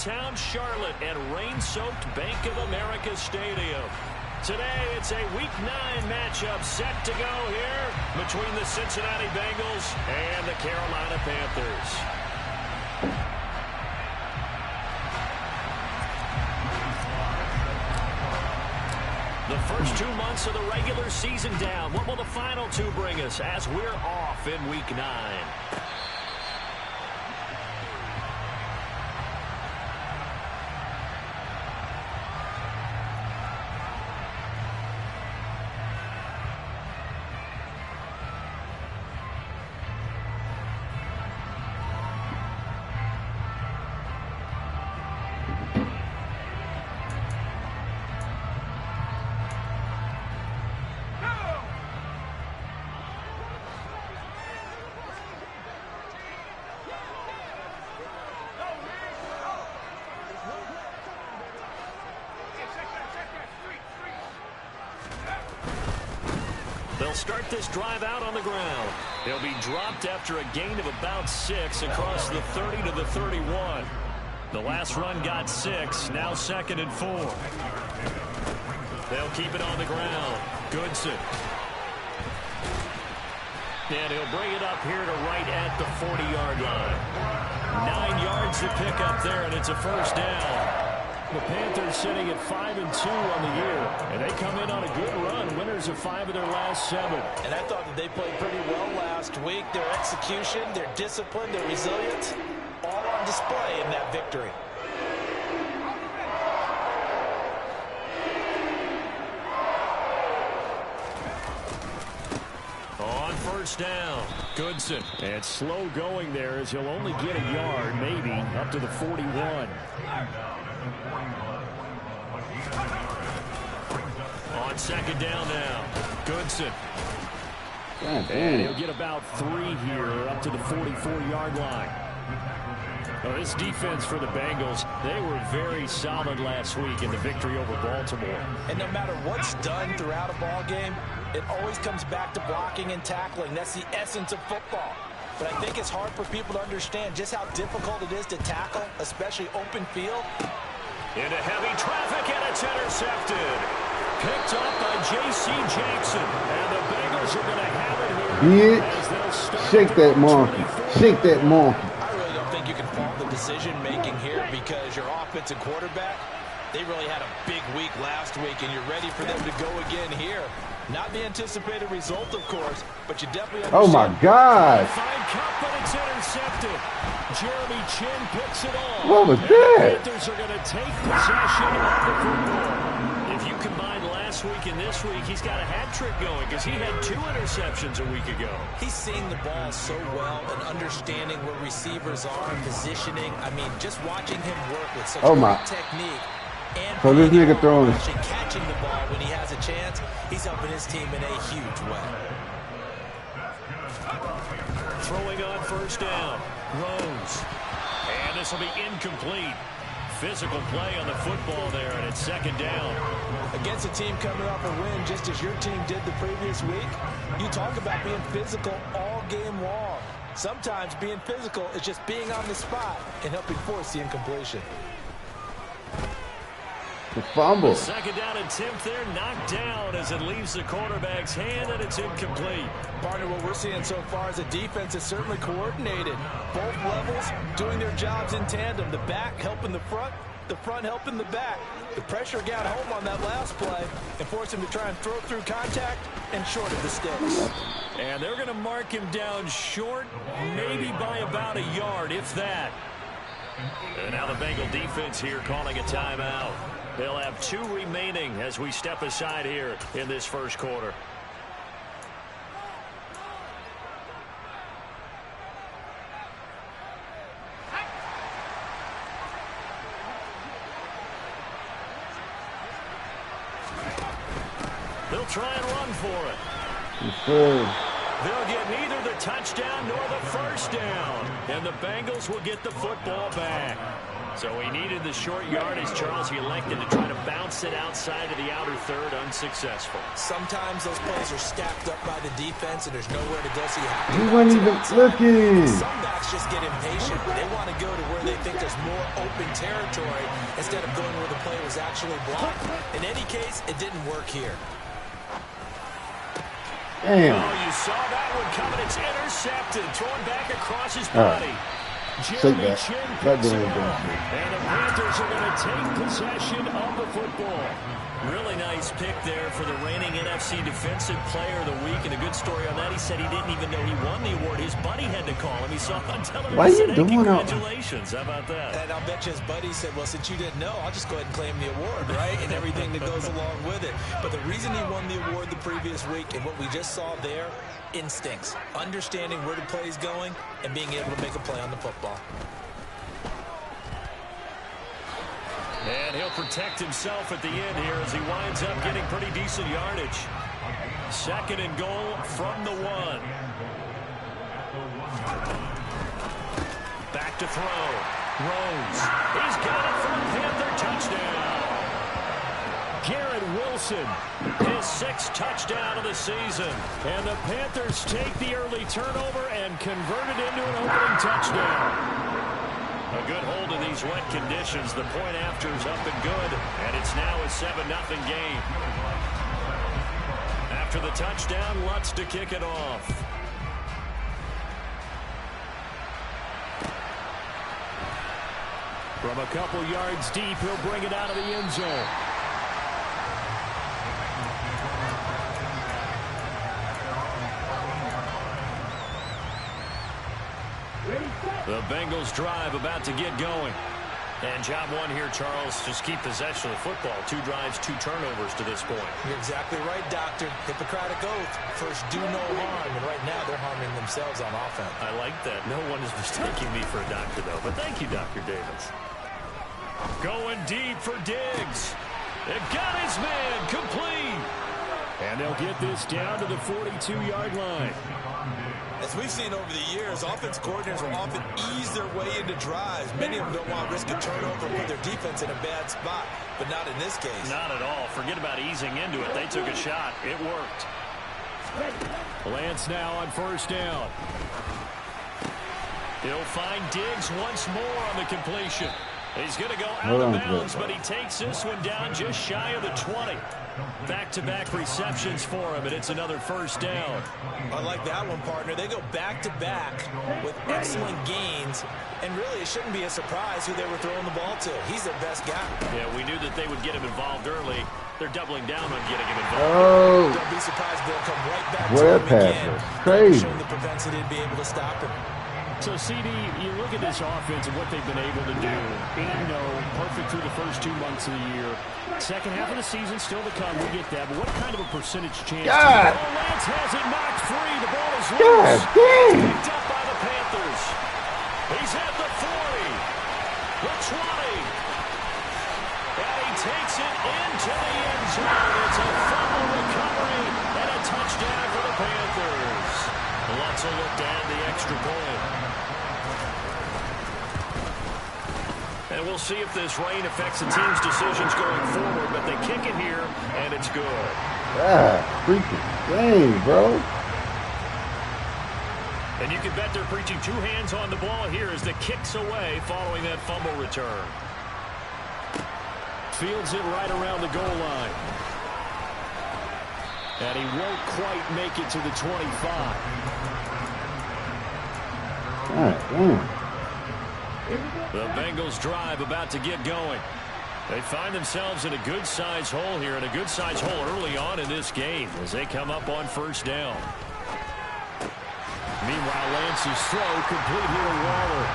downtown Charlotte at rain-soaked Bank of America Stadium. Today, it's a Week 9 matchup set to go here between the Cincinnati Bengals and the Carolina Panthers. The first 2 months of the regular season down. What will the final 2 bring us as we're off in Week 9? They'll start this drive out on the ground. They'll be dropped after a gain of about 6 across the 30 to the 31. The last run got 6, now 2nd and 4. They'll keep it on the ground. Goodson. And he'll bring it up here to right at the 40-yard line. 9 yards to pick up there, and it's a first down. The Panthers sitting at 5-2 on the year, and they come in on a good run, winners of 5 of their last 7. And I thought that they played pretty well last week. Their execution, their discipline, their resilience, all on display in that victory. On first down, Goodson. And slow going there as he'll only get a yard, maybe, up to the 41. On second down now, Goodson. And he'll get about 3 here, up to the 44-yard line. Well, this defense for the Bengals, they were very solid last week in the victory over Baltimore. And no matter what's done throughout a ball game, it always comes back to blocking and tackling. That's the essence of football. But I think it's hard for people to understand just how difficult it is to tackle, especially open field. Into heavy traffic, and it's intercepted. Picked up by J.C. Jackson. And the Bengals are going to have it here. Bitch, shake that monkey. Shake that monkey. I really don't think you can fault the decision-making here because your offensive quarterback, they really had a big week last week, and you're ready for them to go again here. Not the anticipated result, of course, but you definitely understand. Oh, my God. Fine cut, but it's intercepted. Jeremy Chin picks it off. What was that? The Panthers are going to take possession of the football. If you combine last week and this week, he's got a hat trick going because he had 2 interceptions a week ago. He's seeing the ball so well and understanding where receivers are, positioning. I mean, just watching him work with such great technique. And so this nigga throwing catching the ball when he has a chance, he's helping his team in a huge way. Throwing on first down, Rose. And this will be incomplete. Physical play on the football there, and it's second down. Against a team coming off a win, just as your team did the previous week, you talk about being physical all game long. Sometimes being physical is just being on the spot and helping force the incompletion. The fumble. Second down attempt there, knocked down as it leaves the quarterback's hand, and it's incomplete. Partner, what we're seeing so far is a defense is certainly coordinated. Both levels doing their jobs in tandem. The back helping the front helping the back. The pressure got home on that last play and forced him to try and throw through contact and short of the sticks. And they're going to mark him down short, maybe by about a yard, if that. And now the Bengal defense here calling a timeout. They'll have 2 remaining as we step aside here in this first quarter. They'll try and run for it. They'll get neither the touchdown nor the first down. And the Bengals will get the football back. So he needed the short yardage, Charles. He elected to try to bounce it outside of the outer third, unsuccessful. Sometimes those plays are stacked up by the defense, and there's nowhere to go, so you have to He wasn't even looking. Some backs just get impatient. They want to go to where they think there's more open territory instead of going where the play was actually blocked. In any case, it didn't work here. Damn. Oh, you saw that one coming. It's intercepted. Throwing back across his body. Jeremy Chin picks it up. And the Panthers are going to take possession of the football. Really nice pick there for the reigning NFC Defensive Player of the Week. And a good story on that, he said he didn't even know he won the award. His buddy had to call him. He saw on television. Why are you doing congratulations. How about that? And I'll bet you his buddy said, well, since you didn't know, I'll just go ahead and claim the award, right? And everything that goes along with it. But the reason he won the award the previous week and what we just saw there, instincts, understanding where the play is going and being able to make a play on the football. And he'll protect himself at the end here as he winds up getting pretty decent yardage. 2nd and goal from the 1. Back to throw. Rose. He's got it for a Panther touchdown. Garrett Wilson, his 6th touchdown of the season. And the Panthers take the early turnover and convert it into an opening touchdown. A good hold in these wet conditions. The point after is up and good, and it's now a 7-0 game. After the touchdown, Lutz to kick it off. From a couple yards deep, he'll bring it out of the end zone. The Bengals drive about to get going. And job one here, Charles, just keep possession of the football. 2 drives, 2 turnovers to this point. You're exactly right, Doctor. Hippocratic oath. First, do no harm. And right now, they're harming themselves on offense. I like that. No one is mistaking me for a doctor, though. But thank you, Dr. Davis. Going deep for Diggs. It got his man complete. And they'll get this down to the 42-yard line. As we've seen over the years, offense coordinators will often ease their way into drives. Many of them don't want to risk a turnover and put their defense in a bad spot, but not in this case. Not at all. Forget about easing into it. They took a shot. It worked. Lance now on 1st down. He'll find Diggs once more on the completion. He's going to go out of bounds, but he takes this one down just shy of the 20. Back-to-back receptions for him, and it's another 1st down. I like that one, partner. They go back-to-back with excellent gains, and really it shouldn't be a surprise who they were throwing the ball to. He's their best guy. Yeah, we knew that they would get him involved early. They're doubling down on getting him involved. Oh. Don't be surprised they'll come right back to him again. Crazy. Showing the propensity to be able to stop him. So, CD, you look at this offense and what they've been able to do. 8-0, perfect through the first 2 months of the year. Second half of the season still to come. We get that. But what kind of a percentage chance? God. Lance has it knocked free. The ball is God, loose. dang. Picked up by the Panthers. He's at the 40. The 20. And he takes it into the end zone. It's a fumble recovery and a touchdown for the Panthers. Lutz will look to add the extra point. And we'll see if this rain affects the team's decisions going forward, but they kick it here, and it's good. Ah, freaking dang, bro. And you can bet they're preaching 2 hands on the ball here as the kick's away following that fumble return. Fields it right around the goal line. And he won't quite make it to the 25. God damn. The Bengals drive about to get going. They find themselves in a good-sized hole here, and a good-sized hole early on in this game as they come up on 1st down. Meanwhile, Lance's throw complete here to Waller.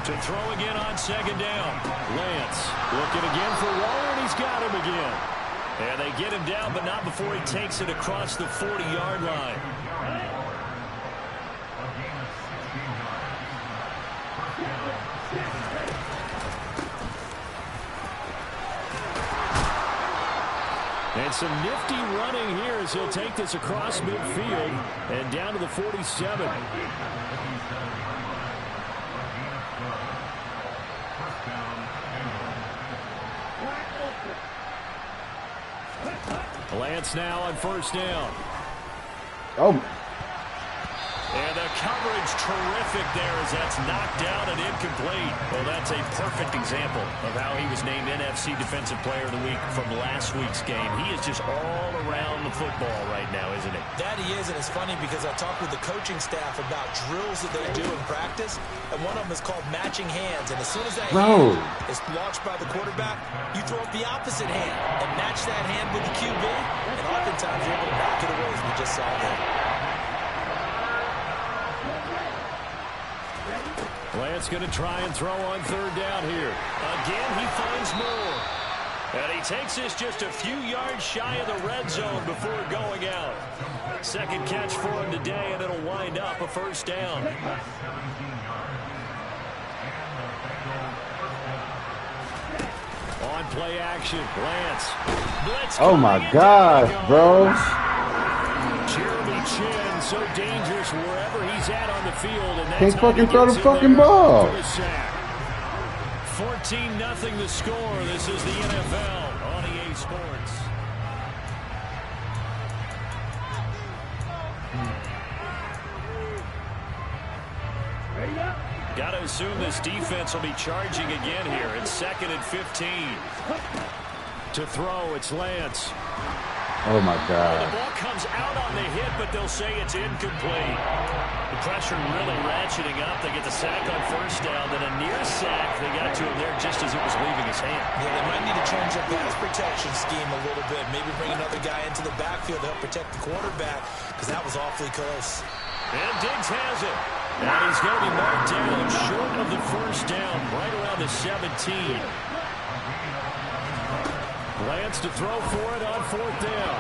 To throw again on 2nd down. Lance looking again for Waller, and he's got him again. And they get him down, but not before he takes it across the 40-yard line. And And some nifty running here as he'll take this across midfield and down to the 47. Lance now on first down. Oh. And the coverage terrific there as that's knocked down and incomplete. Well, that's a perfect example of how he was named NFC Defensive Player of the Week from last week's game. He is just all around the football right now, isn't he? That he is, and it's funny because I talked with the coaching staff about drills that they do in practice, and one of them is called matching hands. And as soon as that hand is launched by the quarterback, you throw up the opposite hand and match that hand with the QB, and oftentimes you're able to knock it away as we just saw there. Lance going to try and throw on third down here. Again, he finds more. And he takes this just a few yards shy of the red zone before going out. Second catch for him today, and it'll wind up a first down. On play action, Lance. Blitz. Oh, my gosh, bro. Jeremy Chinn, so dangerous wherever he's at on the field. And that's can't fucking throw the fucking ball. 14-0 the score. This is the NFL on EA Sports. Got to assume this defense will be charging again here. It's 2nd and 15. To throw, it's Lance. Oh, my God. The ball comes out on the hit, but they'll say it's incomplete. The pressure really ratcheting up. They get the sack on first down, then a near sack. They got to him there just as it was leaving his hand. Yeah, they might need to change their pass protection scheme a little bit. Maybe bring another guy into the backfield to help protect the quarterback, because that was awfully close. And Diggs has it. And he's going to be marked down short of the first down, right around the 17. Lance to throw for it on fourth down.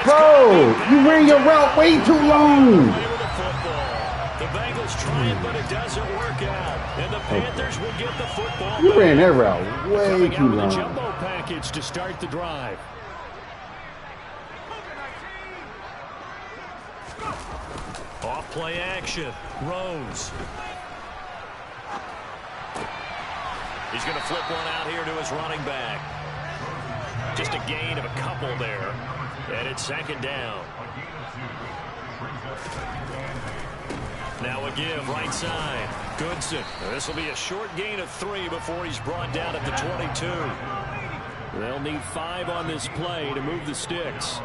Bro, you ran your route way too long. The Bengals trying, but it doesn't work out. And the Panthers will get the football. You ran that route way too long. The jumbo package to start the drive. Off play action. Rose. He's going to flip one out here to his running back. Just a gain of a couple there. And it's 2nd down. Now a give right side. Goodson. This will be a short gain of 3 before he's brought down at the 22. They'll need 5 on this play to move the sticks.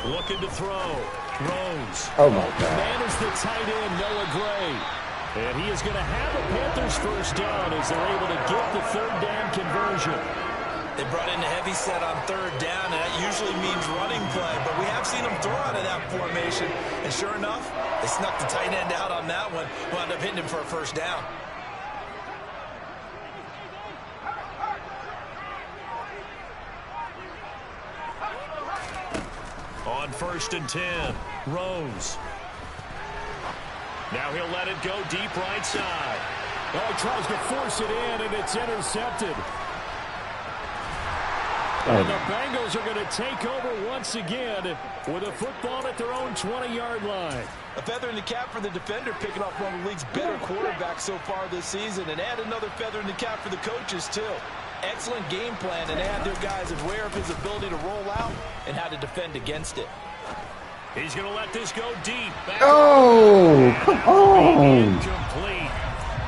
Looking to throw. Rose. Oh, my God. Man is the tight end, Noah Gray. And he is going to have a Panthers first down as they're able to get the third down conversion. They brought in a heavy set on third down, and that usually means running play. But we have seen them throw out of that formation. And sure enough, they snuck the tight end out on that one. Wound up hitting him for a first down. On 1st and 10, Rose. Now he'll let it go deep right side. Oh, he tries to force it in, and it's intercepted. And the Bengals are going to take over once again with a football at their own 20-yard line. A feather in the cap for the defender, picking off one of the league's better quarterbacks so far this season, and add another feather in the cap for the coaches, too. Excellent game plan, and they have their guys aware of his ability to roll out and how to defend against it. He's going to let this go deep. Oh, come on. Incomplete.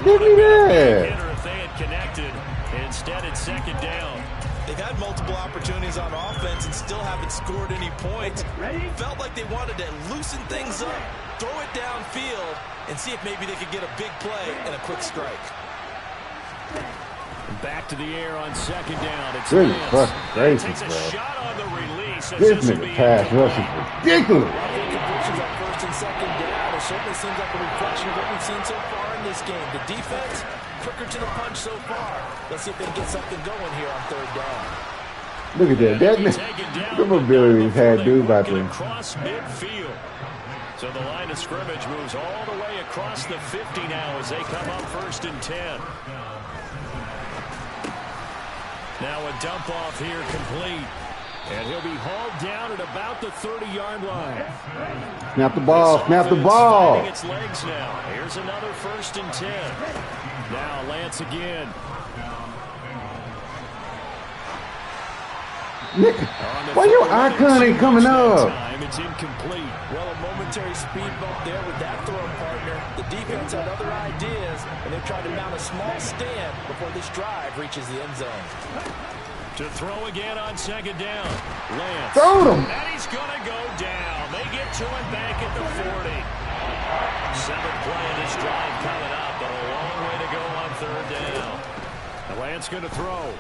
Give me that. If they had connected. Instead, it's 2nd down. They've had multiple opportunities on offense and still haven't scored any points. Felt like they wanted to loosen things up, throw it downfield, and see if maybe they could get a big play and a quick strike. Back to the air on 2nd down. It's Goodness Lance. gracious, Takes a bro. shot on the release. This nigga pass rush is ridiculous. Incompletions on 1st and 2nd down. It certainly seems like a reflection of what we've seen so far in this game. The defense, quicker to the punch so far. Let's see if they can get something going here on 3rd down. Look at that. That mobility he's had, dude, about to. Across midfield. So the line of scrimmage moves all the way across the 50 now as they come up 1st and 10. Now a dump off here complete. And he'll be hauled down at about the 30-yard line. Snap the ball. Snap the ball. Its legs now. Here's another 1st and 10. Now Lance again. Why your icon ain't coming up? It's incomplete. Well, a momentary speed bump there with that throw, partner. The defense had other ideas, and they're trying to mount a small stand before this drive reaches the end zone. To throw again on 2nd down. Lance. Throw him. And he's going to go down. They get to him back at the 40. 7th play of this drive coming up, but a long way to go on 3rd down. And Lance going to throw.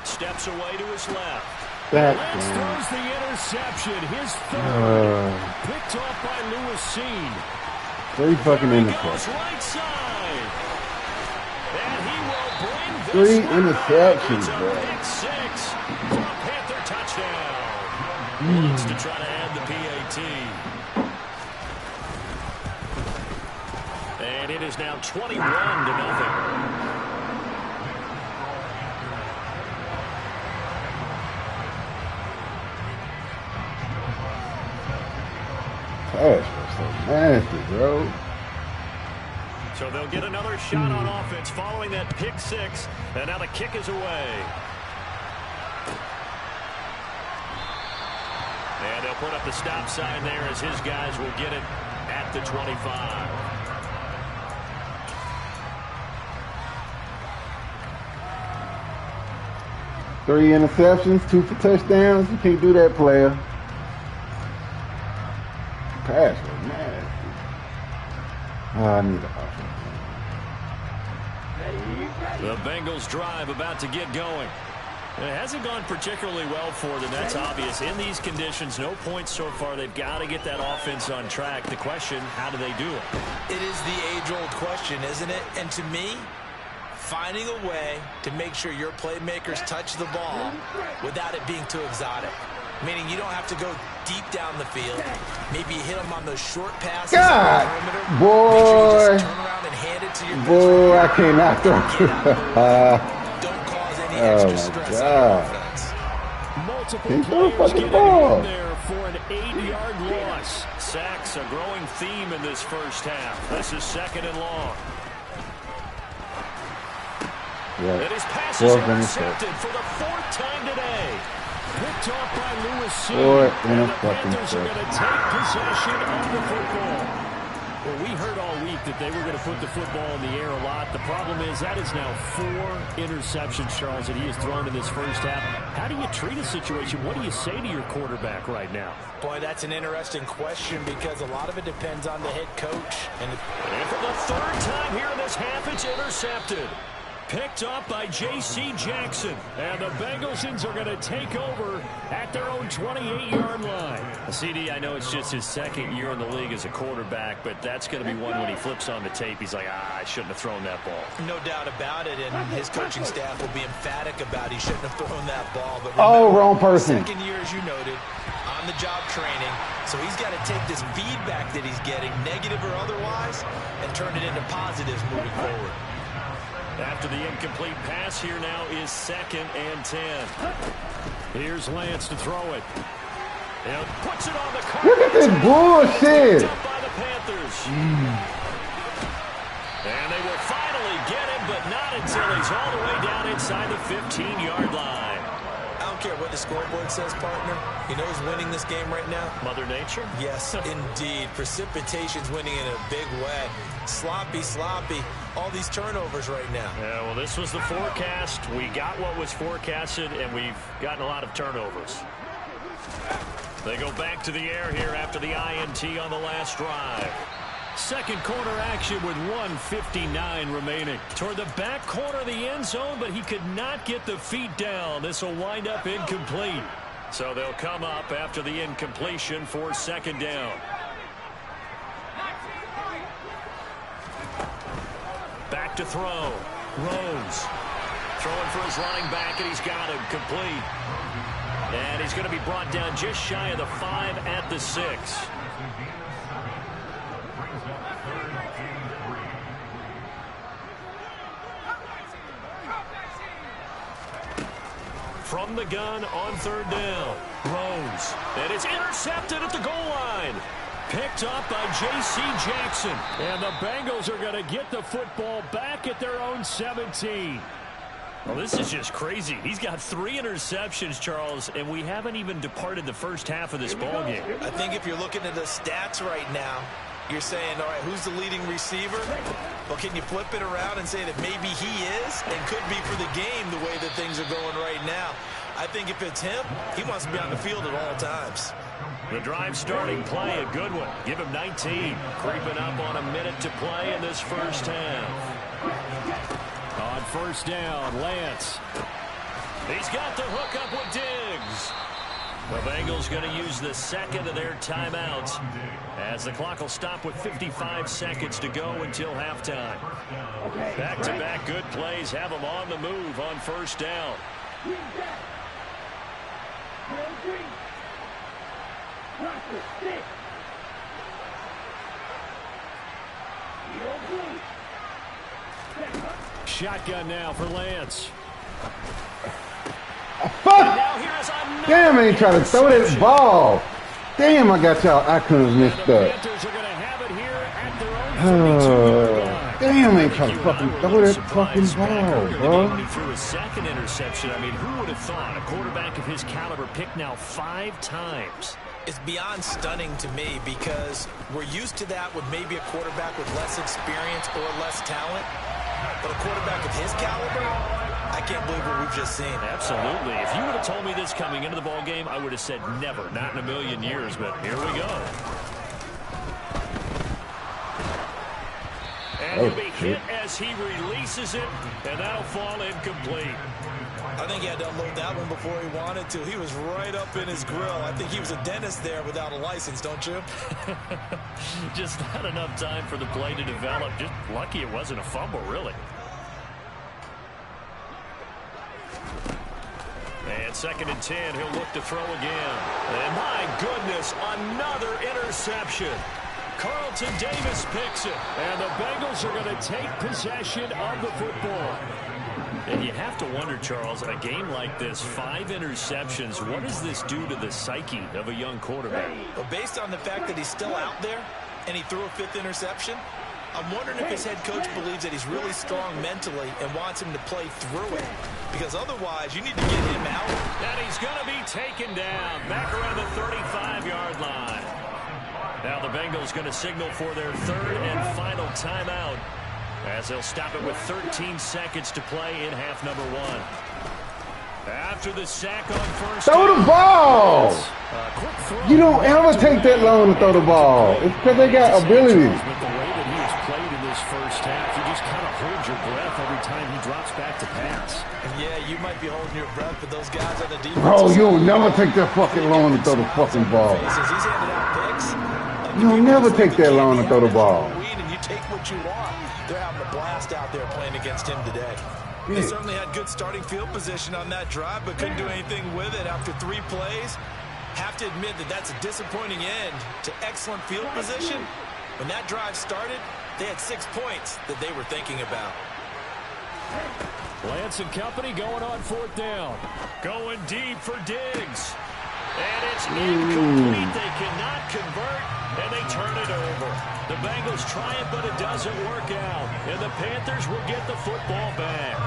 Steps away to his left. Lance throws the interception. His 3rd. Picked off by Lewis Cine. 3 fucking interceptions. Right side. And he will bring 3 interceptions, bro. Pick 6 for a Panther touchdown. Wants to try to add the PAT. And it is now 21-0. That's so nasty, bro. So they'll get another shot on offense following that pick 6. And now the kick is away. And they'll put up the stop sign there as his guys will get it at the 25. Three interceptions, 2 for touchdowns. You can't do that, player. Pass was nasty. I need an offense. The Bengals drive about to get going. It hasn't gone particularly well for them. That's obvious. In these conditions, no points so far. They've got to get that offense on track. The question, how do they do it? It is the age-old question, isn't it? And to me, finding a way to make sure your playmakers touch the ball without it being too exotic. Meaning you don't have to go deep down the field. Maybe you hit them on those short passes. God, boy. Turn around and hand it to your boy, I cannot throw. Don't cause any extra stress on offense. Multiple players getting in there for an 8-yard loss. Sacks a growing theme in this first half. This is 2nd and long. Yeah. And his pass is intercepted for the 4th time today. Picked off by Lewis Cine. And the Panthers are going to take possession of the football. Well, we heard all week that they were going to put the football in the air a lot. The problem is that is now 4 interceptions, Charles, that he has thrown in this first half. How do you treat a situation? What do you say to your quarterback right now? Boy, that's an interesting question because a lot of it depends on the head coach. And for the 3rd time here in this half, it's intercepted. Picked up by J.C. Jackson. And the Bengalsons are going to take over at their own 28-yard line. CD, I know it's just his 2nd year in the league as a quarterback, but that's going to be one when he flips on the tape. He's like, I shouldn't have thrown that ball. No doubt about it, and his coaching staff will be emphatic about he shouldn't have thrown that ball. But remember, wrong person. 2nd year, as you noted, on-the-job training. So he's got to take this feedback that he's getting, negative or otherwise, and turn it into positives moving forward. After the incomplete pass, here now is 2nd and 10. Here's Lance to throw it. And puts it on the car. Look at this bullshit. By the Panthers. And they will finally get him, but not until he's all the way down inside the 15-yard line. I don't care what the scoreboard says, partner. You know who's winning this game right now? Mother Nature? Yes, indeed. Precipitation's winning in a big way. Sloppy. All these turnovers right now. Yeah, well, this was the forecast. We got what was forecasted, and we've gotten a lot of turnovers. They go back to the air here after the INT on the last drive. 2nd quarter action with 1:59 remaining. Toward the back corner of the end zone, but he could not get the feet down. This will wind up incomplete. So they'll come up after the incompletion for 2nd down. Back to throw. Rose throwing for his running back, and he's got him complete. And he's going to be brought down just shy of the 5 at the 6. from the gun on third down. Rose. And it's intercepted at the goal line. Picked up by J.C. Jackson. And the Bengals are going to get the football back at their own 17. Well, this is just crazy. He's got 3 interceptions, Charles, and we haven't even departed the first half of this ballgame. I think if you're looking at the stats right now, you're saying, all right, who's the leading receiver? Well, can you flip it around and say that maybe he is and could be for the game the way that things are going right now? I think if it's him, he wants to be on the field at all times. The drive starting play, a good one. Give him 19. Creeping up on a minute to play in this first half. On first down, Lance. He's got the hook up with Diggs. The Bengals going to use the second of their timeouts as the clock will stop with 55 seconds to go until halftime. Back-to-back good plays have them on the move on first down. Shotgun now for Lance. Fuck! Damn, I ain't trying to throw that ball. Damn, I got y'all. I couldn't have missed that. Damn, I ain't trying to fucking throw that fucking ball, bro. When he threw his second interception, I mean, who would have thought a quarterback of his caliber picked now 5 times? It's beyond stunning to me because we're used to that with maybe a quarterback with less experience or less talent. But a quarterback of his caliber, I can't believe what we've just seen. Absolutely. If you would have told me this coming into the ball game, I would have said never, not in a million years. But here we go. And he'll be hit as he releases it, and that'll fall incomplete. I think he had to unload that one before he wanted to. He was right up in his grill. I think he was a dentist there without a license, don't you? Just not enough time for the play to develop. Just lucky it wasn't a fumble, really. And 2nd and 10, he'll look to throw again. And my goodness, another interception. Carlton Davis picks it. And the Bengals are going to take possession of the football. And you have to wonder, Charles, a game like this, 5 interceptions, what does this do to the psyche of a young quarterback? Well, based on the fact that he's still out there and he threw a 5th interception, I'm wondering if his head coach believes that he's really strong mentally and wants him to play through it. Because otherwise, you need to get him out. And he's going to be taken down back around the 35-yard line. Now the Bengals going to signal for their 3rd and final timeout, as they'll stop it with 13 seconds to play in half number 1. After the sack on first. Throw the ball! You don't ever take that long to throw the ball. It's because they got ability. But the way that he has played in this first half, you just kind of hold your breath every time he drops back to pass. Yeah, you might be holding your breath, but those guys on the defense. Bro, you'll never take that fucking long to throw the fucking ball. He's handed out picks. You'll never take that long to throw the ball. And you take what you want. They're having a blast out there playing against him today. They certainly had good starting field position on that drive, but couldn't do anything with it after 3 plays. Have to admit that that's a disappointing end to excellent field position. When that drive started, they had 6 points that they were thinking about. Lance and company going on 4th down. Going deep for Diggs. And it's incomplete. They cannot convert, and they turn it over. The Bengals try it, but it doesn't work out. And the Panthers will get the football back.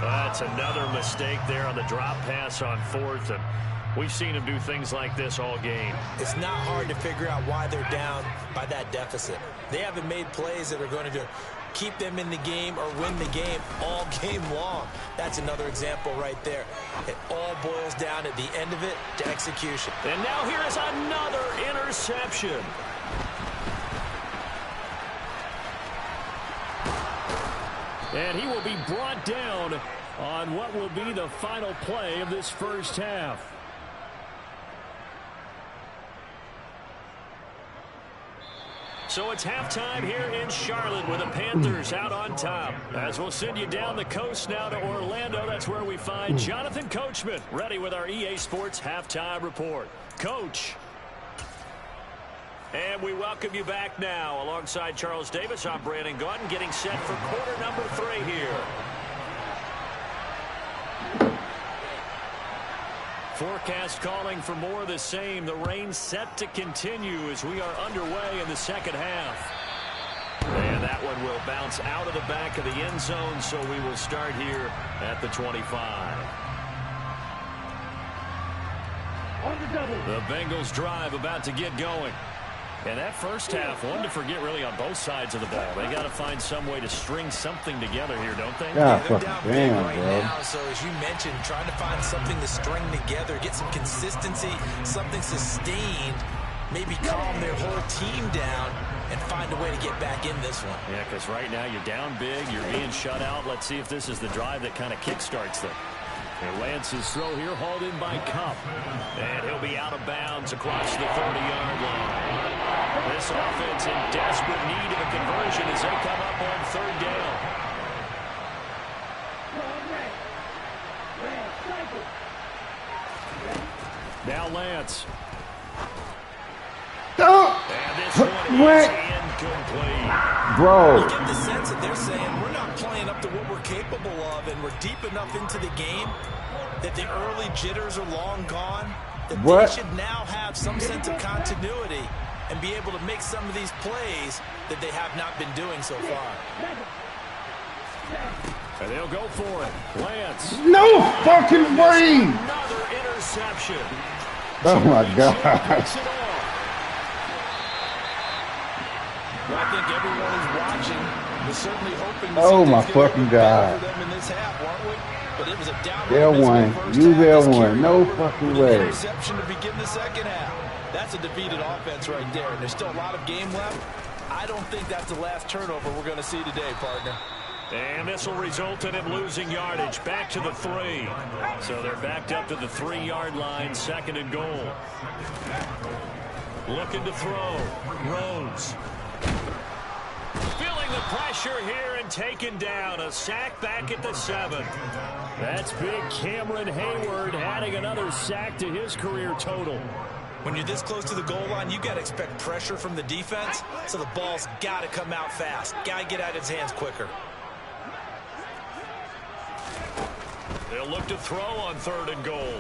That's another mistake there on the drop pass on 4th. And we've seen them do things like this all game. It's not hard to figure out why they're down by that deficit. They haven't made plays that are going to keep them in the game or win the game all game long. That's another example right there. It all boils down at the end of it to execution. And now here is another interception. And he will be brought down on what will be the final play of this first half. So it's halftime here in Charlotte with the Panthers out on top. As we'll send you down the coast now to Orlando, that's where we find Jonathan Coachman ready with our EA Sports Halftime Report. Coach. And we welcome you back now. Alongside Charles Davis, I'm Brandon Gaudin, getting set for quarter number 3 here. Forecast calling for more of the same. The rain set to continue as we are underway in the second half. And that one will bounce out of the back of the end zone, so we will start here at the 25. The Bengals drive about to get going. And that first half, one to forget really on both sides of the ball. They got to find some way to string something together here, don't they? Yeah, they're down big damn, right bro. now. So as you mentioned, trying to find something to string together, get some consistency, something sustained, maybe calm their whole team down and find a way to get back in this one. Yeah, because right now you're down big, you're being shut out. Let's see if this is the drive that kind of kickstarts them. And Lance's throw here hauled in by Kupp. And he'll be out of bounds across the 30-yard line. This offense in desperate need of a conversion as they come up on third down. Now Lance. And this one is incomplete. Bro. You get the sense that they're saying we're not playing up to what we're capable of, and we're deep enough into the game that the early jitters are long gone, that they should now have some sense of continuity and be able to make some of these plays that they have not been doing so far. And they'll go for it. Lance. No fucking way. Another interception. Oh, my gosh. Well, I think everyone who's watching was certainly hoping to Oh, see my things get a fucking little bit better God. for them in this half, weren't we? But it was a downright They're miserable one. first You half. there This one. carried No over fucking with an way. interception to begin the second half. That's a defeated offense right there, and there's still a lot of game left. I don't think that's the last turnover we're going to see today, partner. And this will result in him losing yardage back to the 3. So they're backed up to the 3-yard line, second and goal. Looking to throw. Rose. Feeling the pressure here and taken down. A sack back at the 7. That's big Cameron Hayward adding another sack to his career total. When you're this close to the goal line, you got to expect pressure from the defense, so the ball's got to come out fast. Got to get out of his hands quicker. They'll look to throw on third and goal.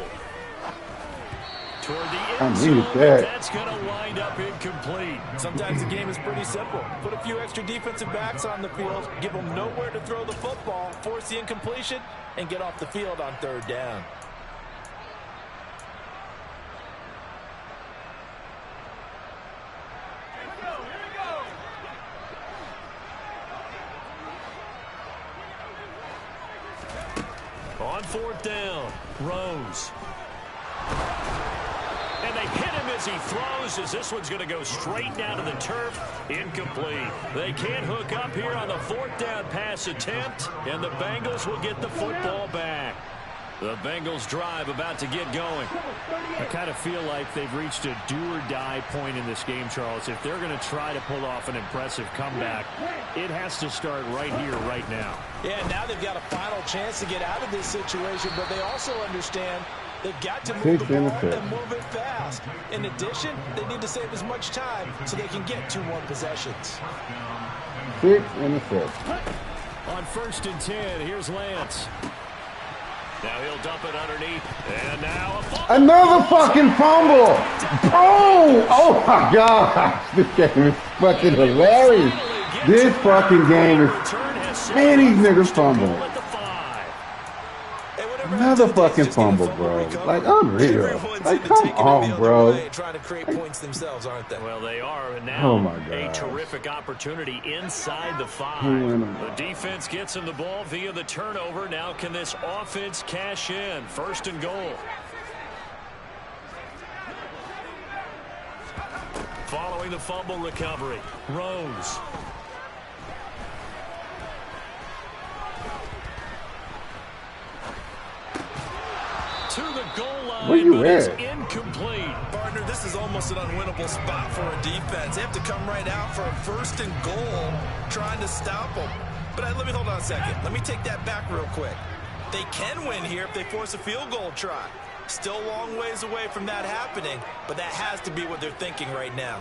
Toward the I end needed zone, that. that's going to wind up incomplete. Sometimes the game is pretty simple. Put a few extra defensive backs on the field, give them nowhere to throw the football, force the incompletion, and get off the field on third down. On fourth down, Rose. And they hit him as he throws, as this one's going to go straight down to the turf. Incomplete. They can't hook up here on the fourth down pass attempt, and the Bengals will get the football back. The Bengals drive about to get going. I kind of feel like they've reached a do-or-die point in this game, Charles. If they're going to try to pull off an impressive comeback, it has to start right here, right now. Yeah, now they've got a final chance to get out of this situation, but they also understand they've got to move the ball and move it fast. In addition, they need to save as much time so they can get 2 more possessions. 6 interceptions. On first and 10, here's Lance. Now he'll dump it underneath, and now a fumble. Another fucking fumble! Bro! Oh my gosh! This game is fucking hilarious. This fucking game is... Man, these niggas fumble. Another fucking fumble, bro. Like, unreal. Like, come on, bro. Trying to create points themselves, aren't they? Well, they are, and now Oh my a God. terrific opportunity inside the 5. The defense gets him the ball via the turnover. Now can this offense cash in? First and goal. Following the fumble recovery, Rose. To the goal line, Where you but it's at? incomplete. Partner, this is almost an unwinnable spot for a defense. They have to come right out for a first and goal, trying to stop them. But let me hold on a second. Let me take that back real quick. They can win here if they force a field goal try. Still a long ways away from that happening, but that has to be what they're thinking right now.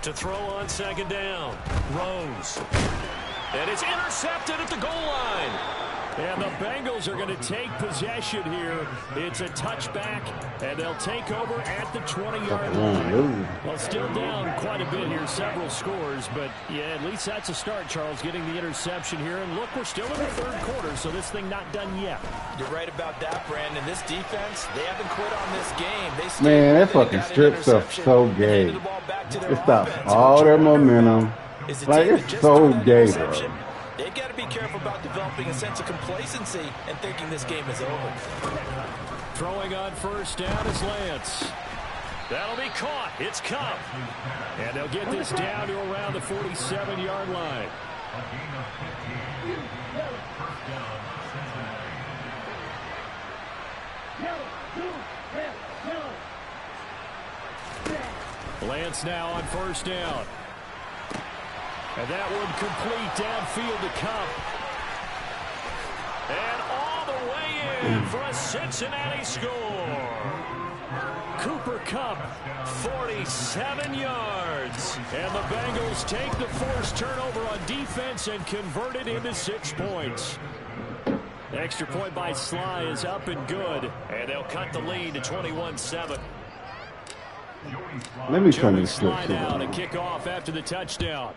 To throw on second down, Rose. And it's intercepted at the goal line. And the Bengals are going to take possession here. It's a touchback, and they'll take over at the 20-yard line. Well, still down quite a bit here, several scores, but yeah, at least that's a start, Charles, getting the interception here. And look, we're still in the third quarter, so this thing not done yet. You're right about that, Brandon. This defense, they haven't quit on this game. Man, that fucking strip stuff so gay. It stops all their momentum. Like, it's so gay, bro. They've got to be careful about developing a sense of complacency and thinking this game is over. Throwing on first down is Lance. That'll be caught. It's Kupp. And they'll get this down to around the 47-yard line. Lance now on first down. And that one complete downfield to Kupp. And all the way in for a Cincinnati score. Cooper Kupp, 47 yards. And the Bengals take the forced turnover on defense and convert it into 6 points. Extra point by Sly is up and good. And they'll cut the lead to 21-7. Let me turn this slip now to kick off after the touchdown.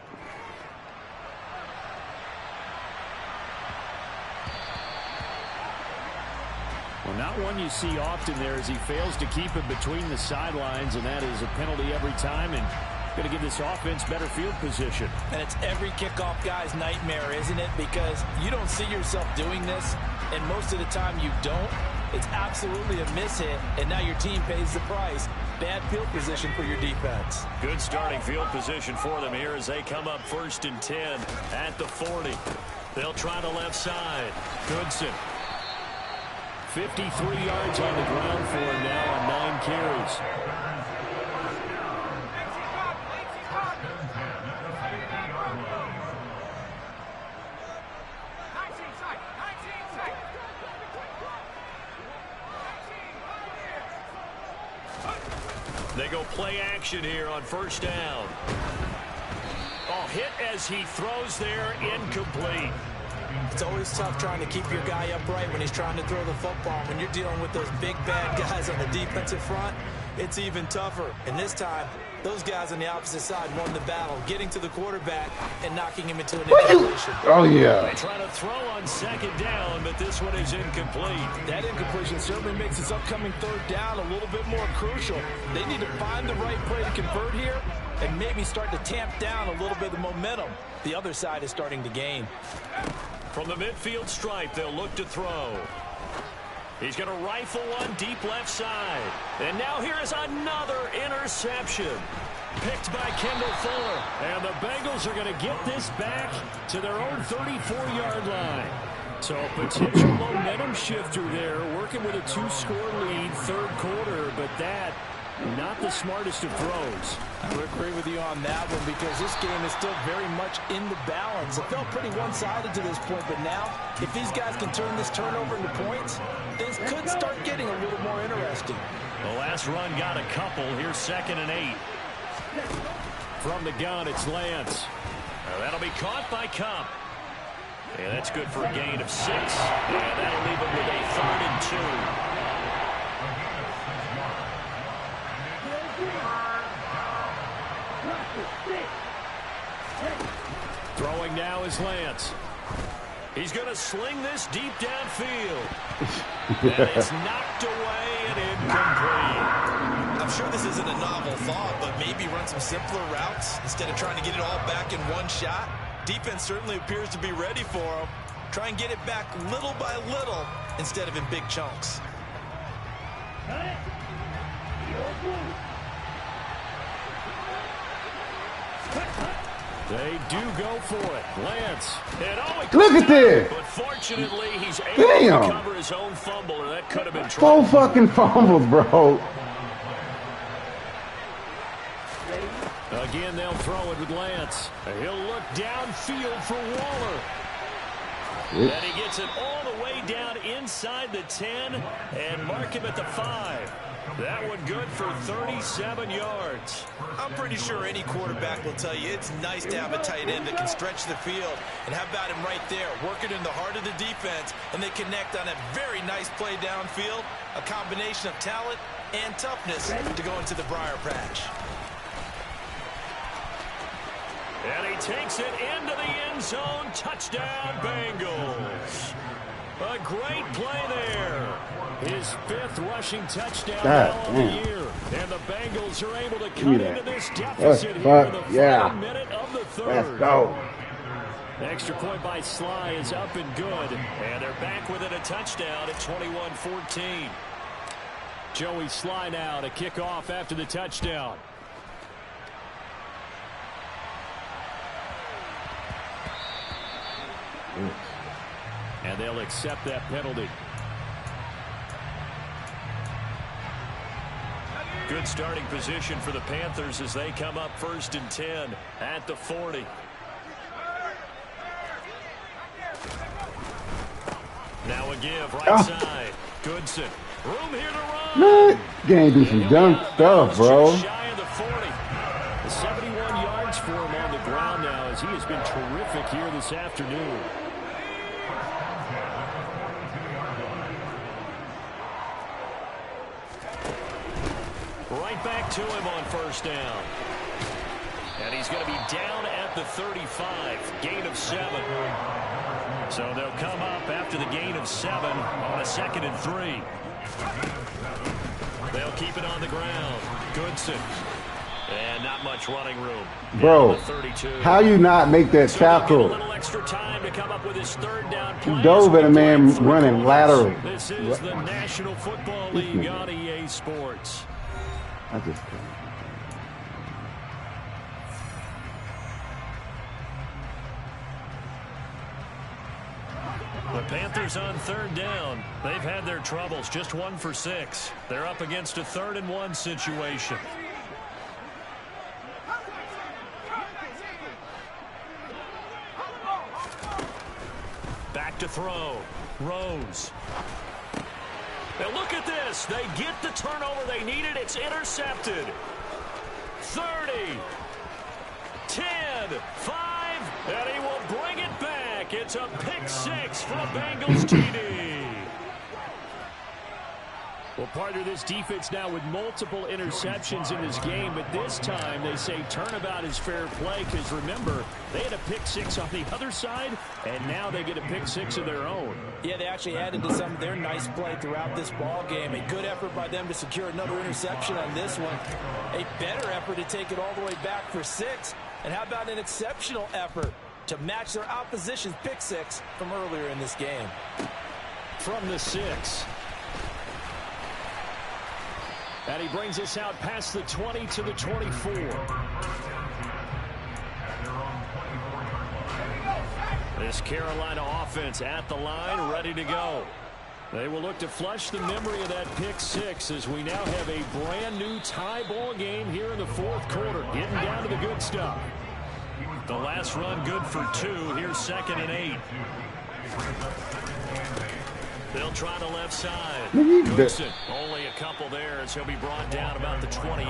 Well, not one you see often there as he fails to keep it between the sidelines, and that is a penalty every time, and going to give this offense better field position. And it's every kickoff guy's nightmare, isn't it? Because you don't see yourself doing this, and most of the time you don't. It's absolutely a mishit, and now your team pays the price. Bad field position for your defense. Good starting field position for them here as they come up 1st and 10 at the 40. They'll try the left side. Goodson. 53 yards on the ground for him now on 9 carries. They go play action here on first down. Oh, hit as he throws there, incomplete. It's always tough trying to keep your guy upright when he's trying to throw the football. When you're dealing with those big, bad guys on the defensive front, it's even tougher. And this time, those guys on the opposite side won the battle, getting to the quarterback and knocking him into an incompletion. Oh, yeah. They try to throw on second down, but this one is incomplete. That incompletion certainly makes this upcoming third down a little bit more crucial. They need to find the right play to convert here and maybe start to tamp down a little bit of the momentum the other side is starting to gain. From the midfield stripe, they'll look to throw. He's going to rifle one deep left side. And now here is another interception. Picked by Kendall Fuller. And the Bengals are going to get this back to their own 34-yard line. So a potential momentum shifter there, working with a 2-score lead, third quarter, but that not the smartest of throws. I would agree with you on that one because this game is still very much in the balance. It felt pretty one-sided to this point, but now if these guys can turn this turnover into points, things could start getting a little more interesting. The last run got a couple. Here's 2nd and 8. From the gun, it's Lance. That'll be caught by Kupp. Yeah, that's good for a gain of 6. And that'll leave him with a 3rd and 2. Throwing now is Lance. He's going to sling this deep downfield. And it's knocked away and incomplete. I'm sure this isn't a novel thought, but maybe run some simpler routes instead of trying to get it all back in one shot. Defense certainly appears to be ready for him. Try and get it back little by little instead of in big chunks. They do go for it. Lance. Look at this. But fortunately, he's able to cover his own fumble, and that could have been trouble. 4 fucking fumbles, bro. Again, they'll throw it with Lance. He'll look downfield for Waller. And he gets it all the way down inside the 10 and mark him at the 5. That one good for 37 yards. I'm pretty sure any quarterback will tell you it's nice to have a tight end that can stretch the field. And how about him right there, working in the heart of the defense, and they connect on a very nice play downfield, a combination of talent and toughness to go into the briar patch. And he takes it into the end zone. Touchdown, Bengals. A great play there. His 5th rushing touchdown now of the year. And the Bengals are able to cut into this deficit here in the final minute of the 3rd. Let's go. The extra point by Sly is up and good. And they're back within a touchdown at 21-14. Joey Sly now to kick off after the touchdown. And they'll accept that penalty. Good starting position for the Panthers as they come up 1st and 10 at the 40. Now a give right side. Goodson. Room here to run. Man, game do some dumb stuff, bro. Shy of the 40. 71 yards for him on the ground now as he has been terrific here this afternoon. Right back to him on 1st down. And he's going to be down at the 35. Gain of 7. So they'll come up after the gain of 7 on a 2nd and 3. They'll keep it on the ground. Goodson. And not much running room. Bro, how you not make that tackle? A little extra time to come up with his 3rd down play. He dove at a man running laterally. This is the National Football League on EA Sports. I just The Panthers on 3rd down. They've had their troubles. Just 1 for 6. They're up against a 3rd and 1 situation. Back to throw. Rose. Now look at this. They get the turnover they needed. It's intercepted. 30. 10. 5. And he will bring it back. It's a pick 6 for a Bengals TD. Well, partner, this defense now with multiple interceptions in this game, but this time they say turnabout is fair play because, remember, they had a pick 6 on the other side, and now they get a pick 6 of their own. Yeah, they actually added to some of their nice play throughout this ball game. A good effort by them to secure another interception on this one. A better effort to take it all the way back for 6. And how about an exceptional effort to match their opposition's pick 6 from earlier in this game? From the 6. And he brings us out past the 20 to the 24. This Carolina offense at the line, ready to go. They will look to flush the memory of that pick 6 as we now have a brand new tie ball game here in the 4th quarter. Getting down to the good stuff. The last run good for 2. Here's 2nd and 8. They'll try the left side. Goodson, only a couple there as he'll be brought down about the 28.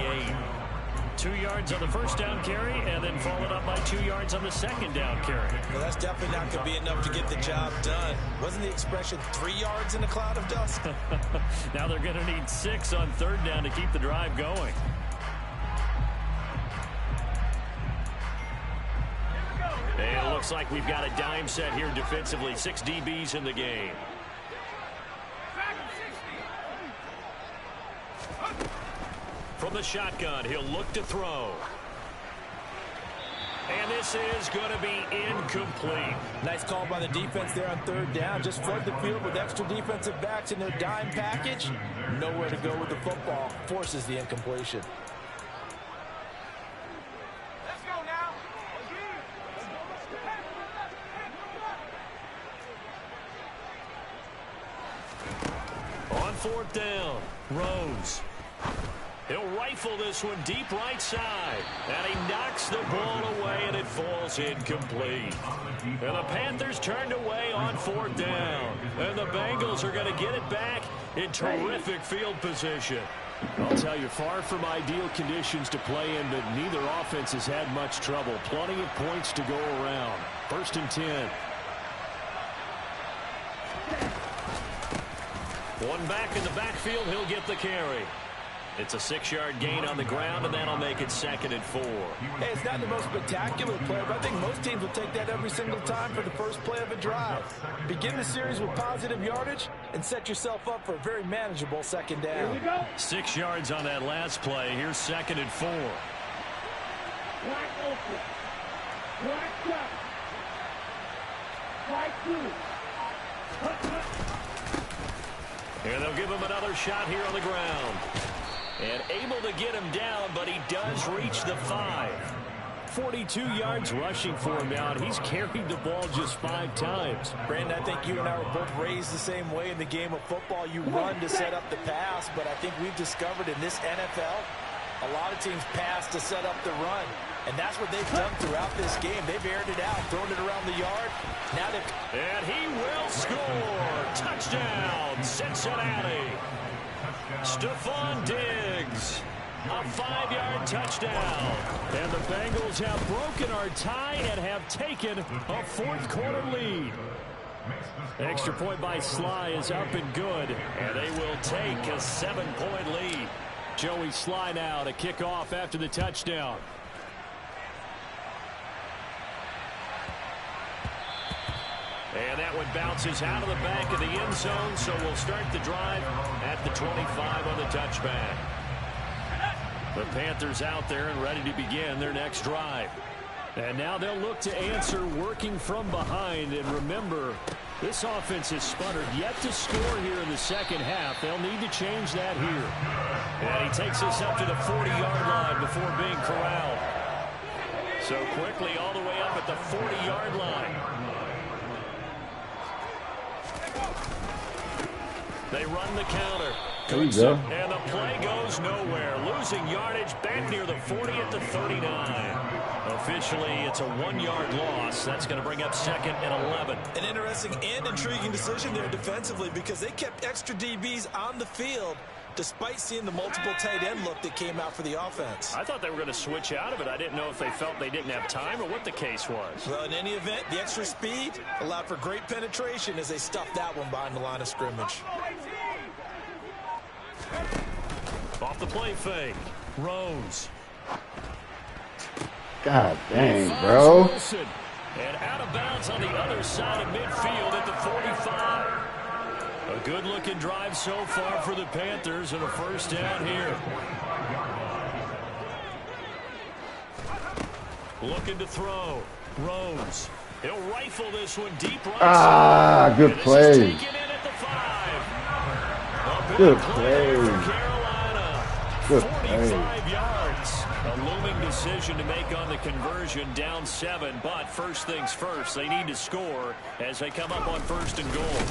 2 yards on the 1st down carry and then followed up by 2 yards on the 2nd down carry. Well, that's definitely not going to be enough to get the job done. Wasn't the expression 3 yards in a cloud of dust? Now they're going to need 6 on 3rd down to keep the drive going. And it looks like we've got a dime set here defensively. 6 DBs in the game. From the shotgun, he'll look to throw. And this is going to be incomplete. Nice call by the defense there on 3rd down. Just flood the field with extra defensive backs in their dime package. Nowhere to go with the football. Forces the incompletion. Let's go now. On 4th down, Rose. He'll rifle this one deep right side. And he knocks the ball away, and it falls incomplete. And the Panthers turned away on 4th down. And the Bengals are going to get it back in terrific field position. I'll tell you, far from ideal conditions to play in, but neither offense has had much trouble. Plenty of points to go around. 1st and 10. One back in the backfield, he'll get the carry. It's a 6-yard gain on the ground, and that'll make it 2nd and 4. Hey, it's not the most spectacular play, but I think most teams will take that every single time for the first play of a drive. Begin the series with positive yardage and set yourself up for a very manageable 2nd down. Here we go. 6 yards on that last play. Here's 2nd and 4. Wide open. Wide up. Wide through. And they'll give him another shot here on the ground. And able to get him down, but he does reach the 5. 42 yards rushing for him now, and he's carried the ball just 5 times. Brandon, I think you and I were both raised the same way in the game of football. You run to set up the pass, but I think we've discovered in this NFL, a lot of teams pass to set up the run. And that's what they've done throughout this game. They've aired it out, thrown it around the yard. Now they've... And he will score. Touchdown, Cincinnati. Stephon Diggs. A 5-yard touchdown. And the Bengals have broken our tie and have taken a 4th quarter lead. Extra point by Sly is up and good. And they will take a 7-point lead. Joey Sly now to kick off after the touchdown. And that one bounces out of the back of the end zone, so we'll start the drive at the 25 on the touchback. The Panthers out there and ready to begin their next drive. And now they'll look to answer working from behind. And remember, this offense has sputtered yet to score here in the 2nd half. They'll need to change that here. And he takes us up to the 40-yard line before being corralled. So quickly all the way up at the 40-yard line. They run the counter. There you go. And the play goes nowhere. Losing yardage back near the 40 at the 39. Officially, it's a 1-yard loss. That's going to bring up 2nd and 11. An interesting and intriguing decision there defensively because they kept extra DBs on the field despite seeing the multiple tight end look that came out for the offense. I thought they were going to switch out of it. I didn't know if they felt they didn't have time or what the case was. Well, in any event, the extra speed allowed for great penetration as they stuffed that one behind the line of scrimmage. Off the play fake. Rose. God dang, bro. Wilson. And out of bounds on the other side of midfield at the 45. A good-looking drive so far for the Panthers and a 1st down here. Looking to throw. Rose. He'll rifle this one deep right side. Good play. Good play. Good play. 45 yards. A looming decision to make on the conversion, down 7, but first things first, they need to score as they come up on 1st and goal.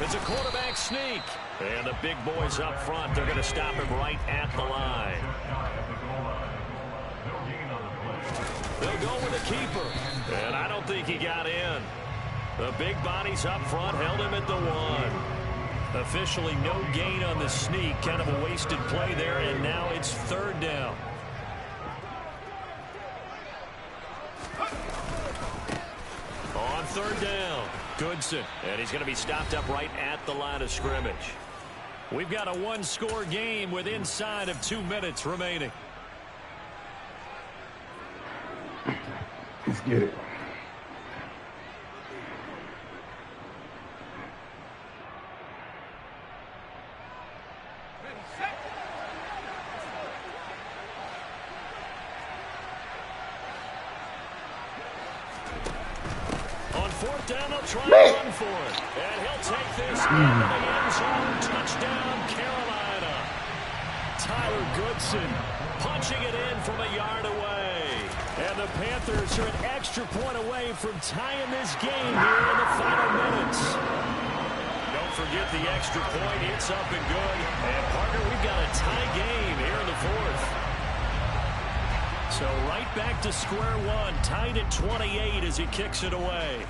It's a quarterback sneak, and the big boys up front, they're going to stop him right at the line. They'll go with the keeper, and I don't think he got in. The big bodies up front held him at the 1. Officially no gain on the sneak, kind of a wasted play there, and now it's 3rd down. On 3rd down, Goodson, and he's going to be stopped up right at the line of scrimmage. We've got a 1-score game with inside of 2 minutes remaining. Let's get it. Down, they'll try to run for it. And he'll take this into the end zone. Touchdown, Carolina. Tyler Goodson punching it in from a yard away. And the Panthers are an extra point away from tying this game here in the final minutes. No forget the extra point. It's up and good. And, partner, we've got a tie game here in the fourth. So right back to square one, tied at 28 as he kicks it away.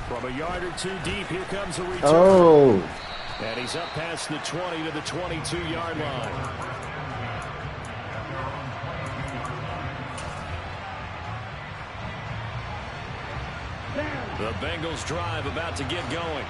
From a yard or two deep, here comes a return. Oh. And he's up past the 20 to the 22-yard line. The Bengals drive about to get going.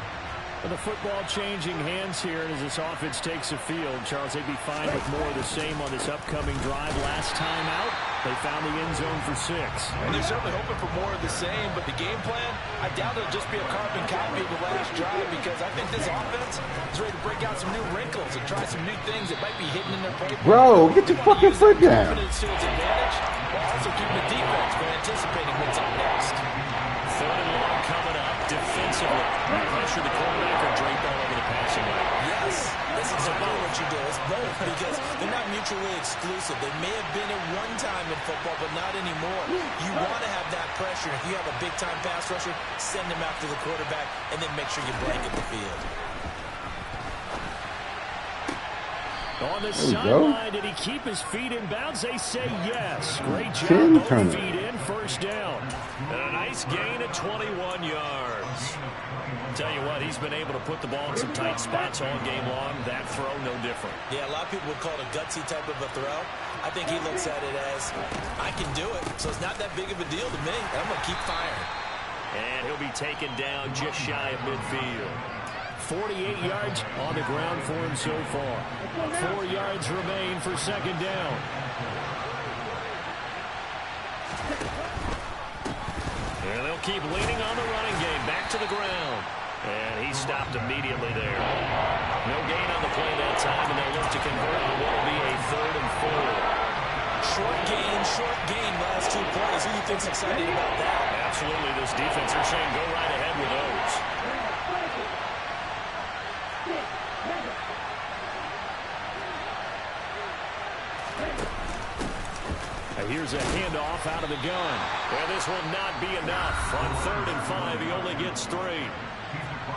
The football changing hands here as this offense takes the field. Charles, they'd be fine with more of the same on this upcoming drive. Last time out, they found the end zone for 6. And they're certainly hoping for more of the same, but the game plan, I doubt it'll just be a carbon copy of the last drive, because I think this offense is ready to break out some new wrinkles and try some new things that might be hidden in their playbook. Bro, get your fucking foot down. Confidence to its advantage, while also keeping the defense from anticipating what's up next. Third and long coming up defensively. Pressure the quarterback or drape all over the passing lane. Yes, that's exactly what you do. It's both, because they're not mutually exclusive. They may have been at one time in football, but not anymore. You want to have that pressure. If you have a big-time pass rusher, send him after the quarterback, and then make sure you blanket the field. On the sideline, did he keep his feet in bounds? They say yes. Great job. Both feet in, first down. And a nice gain of 21 yards. Tell you what, he's been able to put the ball in some tight spots all game long. That throw, no different. Yeah, a lot of people would call it a gutsy type of a throw. I think he looks at it as, I can do it, so it's not that big of a deal to me. I'm going to keep firing. And he'll be taken down just shy of midfield. 48 yards on the ground for him so far. 4 yards remain for second down. And they'll keep leaning on the running game. Back to the ground. And he stopped immediately there. No gain on the play that time, and they'll look to convert on what will be a 3rd and 4. Short gain, last 2 plays. Who do you think's excited about that? Absolutely, this defense are saying go right ahead with those. Here's a handoff out of the gun. And this will not be enough. On 3rd and 5, he only gets 3.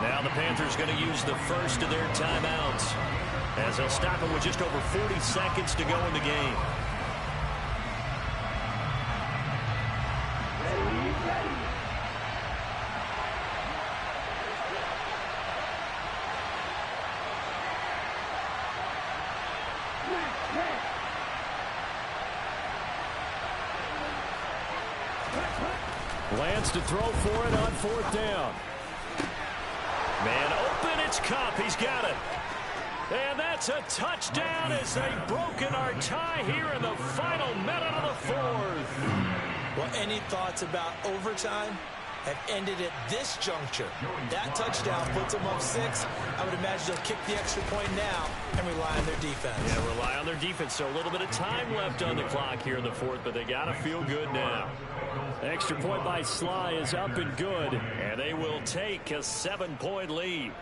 Now the Panthers going to use the first of their timeouts, as they'll stop him with just over 40 seconds to go in the game. Lance to throw for it on 4th down. Man open, it's Kupp. He's got it. And that's a touchdown as they've broken our tie here in the final minute of the 4th. Well, any thoughts about overtime? Have ended at this juncture. That touchdown puts them up 6. I would imagine they'll kick the extra point now and rely on their defense. Yeah, rely on their defense. So a little bit of time left on the clock here in the 4th, but they got to feel good now. Extra point by Sly is up and good, and they will take a 7-point lead.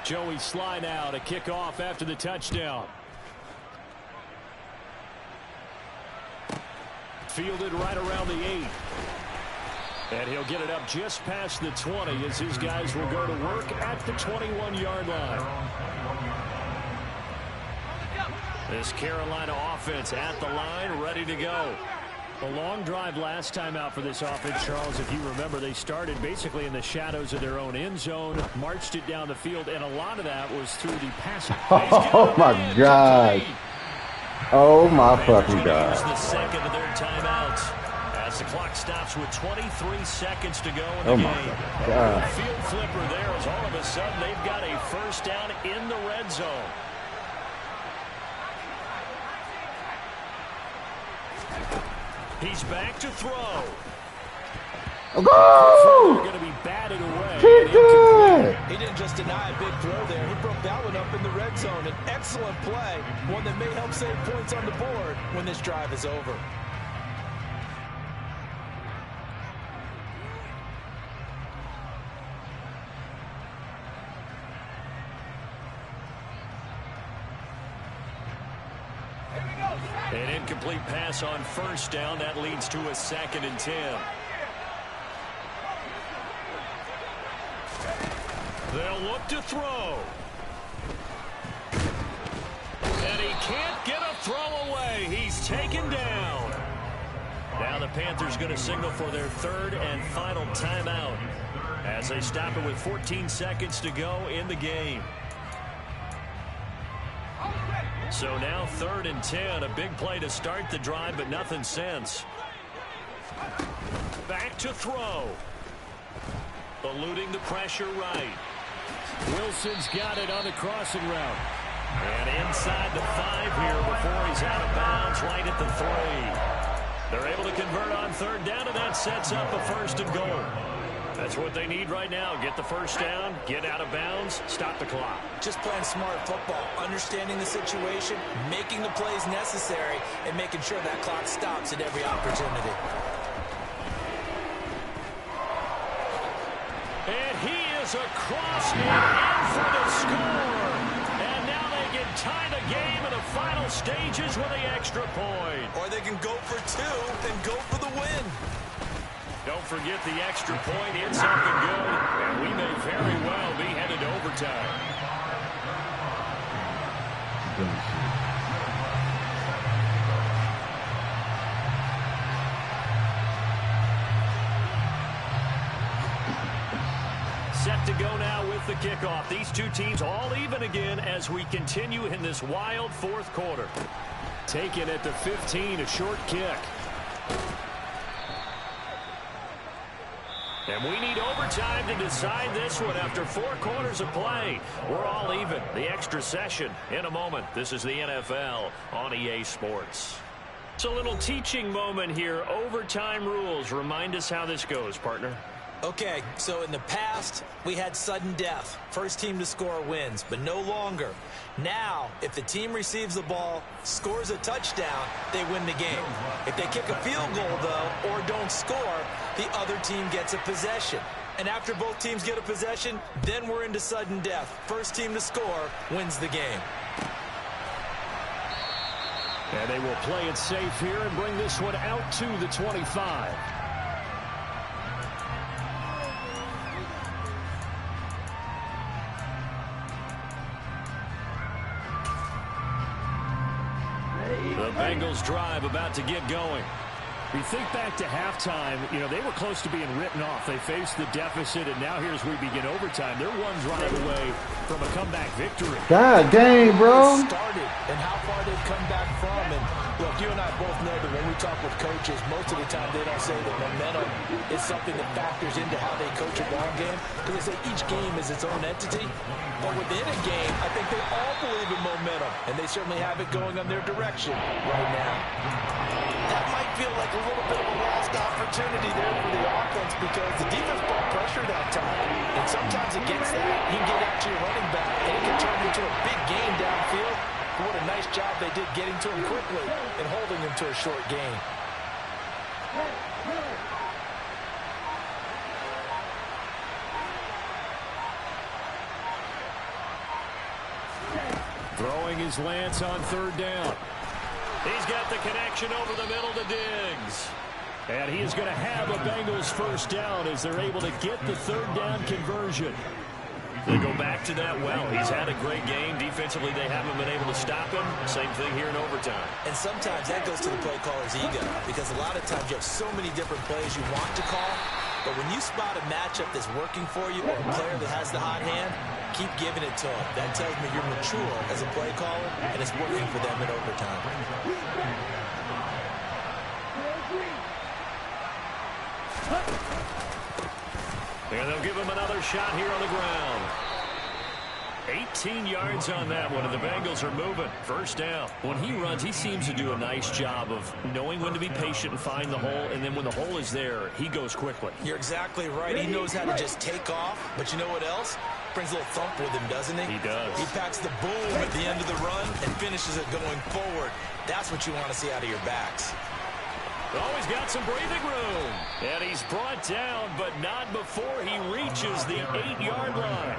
Joey Sly now to kick off after the touchdown. Fielded right around the 8. And he'll get it up just past the 20 as his guys will go to work at the 21-yard line. This Carolina offense at the line, ready to go. A long drive last time out for this offense, Charles. If you remember, they started basically in the shadows of their own end zone, marched it down the field, and a lot of that was through the passing. Oh, my God. Oh, my fucking God. The second of their timeouts as the clock stops with 23 seconds to go in the game. God. Field flipper there as all of a sudden they've got a first down in the red zone. He's back to throw. Go! Going to be batted away. Keep it! He didn't just deny a big throw there. He broke that one up in the red zone. An excellent play, one that may help save points on the board when this drive is over. An incomplete pass on first down. That leads to a 2nd and 10. They'll look to throw. And he can't get a throw away. He's taken down. Now the Panthers going to signal for their 3rd and final timeout as they stop it with 14 seconds to go in the game. So now 3rd and 10. A big play to start the drive, but nothing since. Back to throw. Eluding the pressure right. Wilson's got it on the crossing route. And inside the 5 here before he's out of bounds right at the 3. They're able to convert on 3rd down, and that sets up a 1st and goal. That's what they need right now. Get the 1st down, get out of bounds, stop the clock. Just playing smart football, understanding the situation, making the plays necessary, and making sure that clock stops at every opportunity. And he is across and in for the score. And now they can tie the game in the final stages with the extra point. Or they can go for 2 and go for the win. Don't forget the extra point. It's something good. And we may very well be headed to overtime. Set to go now with the kickoff. These two teams all even again as we continue in this wild 4th quarter. Taken at the 15, a short kick. And we need overtime to decide this one after 4 quarters of play. We're all even. The extra session in a moment. This is the NFL on EA Sports. It's a little teaching moment here. Overtime rules. Remind us how this goes, partner. Okay, so in the past, we had sudden death. First team to score wins, but no longer. Now, if the team receives the ball, scores a touchdown, they win the game. If they kick a field goal, though, or don't score, the other team gets a possession. And after both teams get a possession, then we're into sudden death. First team to score wins the game. And they will play it safe here and bring this one out to the 25. The Bengals drive about to get going. We think back to halftime, you know, they were close to being written off. They faced the deficit, and now here's we begin overtime. They're one drive away from a comeback victory. God dang, bro. Started and how far they've come back from. And look, you and I both know that when we talk with coaches, most of the time they don't say that momentum is something that factors into how they coach a ball game. Because they say each game is its own entity. But within a game, I think they all believe in momentum. And they certainly have it going on their direction right now. That might feel like a little bit of a lost opportunity there for the offense because the defense brought pressure that time. And sometimes against that, you can get out to your running back, and it can turn into a big game downfield. But what a nice job they did getting to him quickly and holding him to a short gain. Throwing his Lance on 3rd down. He's got the connection over the middle to Diggs. And he is going to have a Bengals 1st down as they're able to get the 3rd down conversion. They go back to that well. He's had a great game. Defensively, they haven't been able to stop him. Same thing here in overtime. And sometimes that goes to the play caller's ego because a lot of times you have so many different plays you want to call. But when you spot a matchup that's working for you or a player that has the hot hand, keep giving it to him. That tells me you're mature as a play caller, and it's working for them in overtime. And they'll give him another shot here on the ground. 18 yards on that one, and the Bengals are moving. 1st down. When he runs, he seems to do a nice job of knowing when to be patient and find the hole, and then when the hole is there, he goes quickly. You're exactly right. He knows how to just take off, but you know what else? Brings a little thump with him, doesn't he? He does. He packs the boom at the end of the run and finishes it going forward. That's what you want to see out of your backs. Oh, he's got some breathing room. And he's brought down, but not before he reaches the 8-yard line.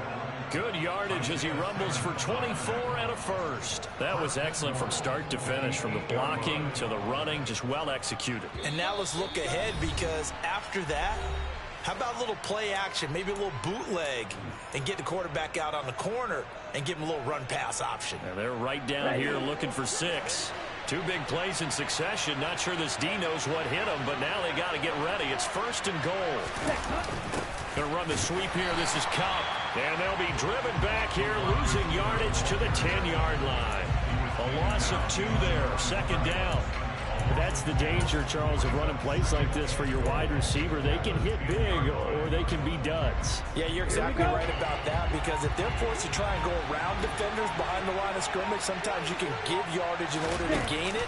Good yardage as he rumbles for 24 and a first. That was excellent from start to finish, from the blocking to the running, just well executed. And now let's look ahead, because after that, how about a little play action, maybe a little bootleg, and get the quarterback out on the corner and give him a little run-pass option. And they're right down here looking for 6. 2 big plays in succession. Not sure this D knows what hit him, but now they got to get ready. It's 1st and goal. Going to run the sweep here. This is Kupp. And they'll be driven back here, losing yardage to the 10-yard line. A loss of 2 there. 2nd down. That's the danger, Charles, of running plays like this for your wide receiver. They can hit big or they can be duds. Yeah, you're exactly right about that, because if they're forced to try and go around defenders behind the line of scrimmage, sometimes you can give yardage in order to gain it.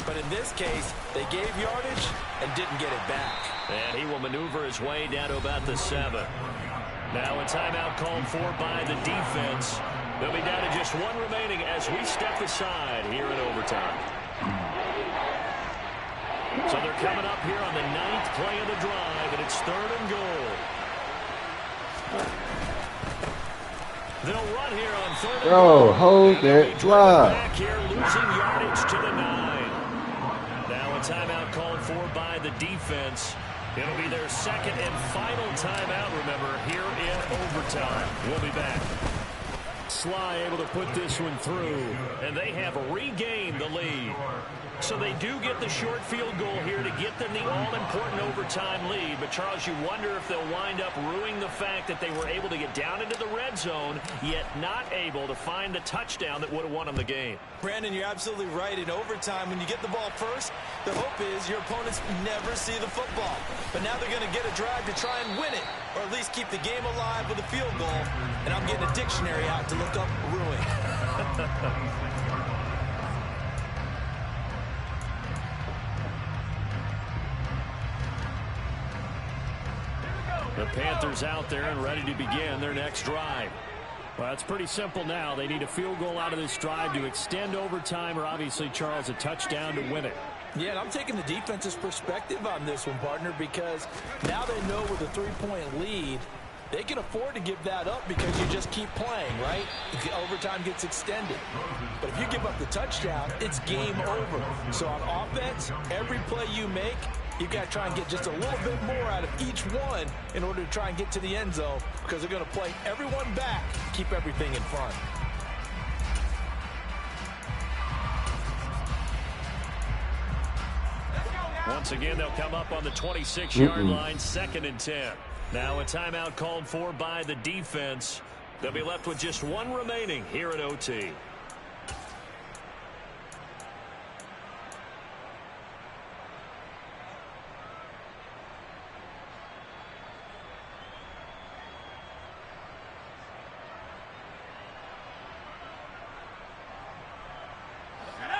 But in this case, they gave yardage and didn't get it back. And he will maneuver his way down to about the 7. Now a timeout called for by the defense. They'll be down to just 1 remaining as we step aside here in overtime. So they're coming up here on the 9th play of the drive, and it's 3rd and goal. They'll run here on 3rd and goal. Hold that drive. Back here, losing yardage to the 9. Now a timeout called for by the defense. It'll be their 2nd and final timeout, remember, here in overtime. We'll be back. Sly able to put this one through, and they have regained the lead. So they do get the short field goal here to get them the all-important overtime lead. But, Charles, you wonder if they'll wind up ruining the fact that they were able to get down into the red zone, yet not able to find the touchdown that would have won them the game. Brandon, you're absolutely right. In overtime, when you get the ball first, the hope is your opponents never see the football. But now they're going to get a drive to try and win it, or at least keep the game alive with a field goal. And I'm getting a dictionary out to look up ruin. The Panthers out there and ready to begin their next drive. Well, it's pretty simple now. They need a field goal out of this drive to extend overtime, or obviously, Charles, a touchdown to win it. Yeah, and I'm taking the defense's perspective on this one, partner, because now they know with a 3-point lead, they can afford to give that up because you just keep playing, right? If overtime gets extended. But if you give up the touchdown, it's game over. So on offense, every play you make, you've got to try and get just a little bit more out of each one in order to try and get to the end zone, because they're going to play everyone back, keep everything in front. Once again, they'll come up on the 26-yard line, 2nd and 10. Now a timeout called for by the defense. They'll be left with just 1 remaining here at OT.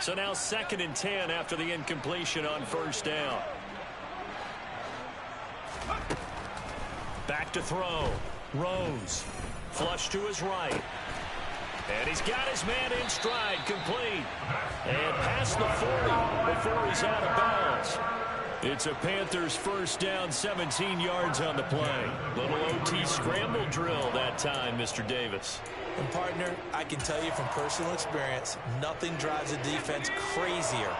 So now 2nd and 10 after the incompletion on 1st down. Back to throw. Rose. Flush to his right. And he's got his man in stride, complete. And past the 40 before he's out of bounds. It's a Panthers 1st down, 17 yards on the play. Little OT scramble drill that time, Mr. Davis. And, partner, I can tell you from personal experience, nothing drives a defense crazier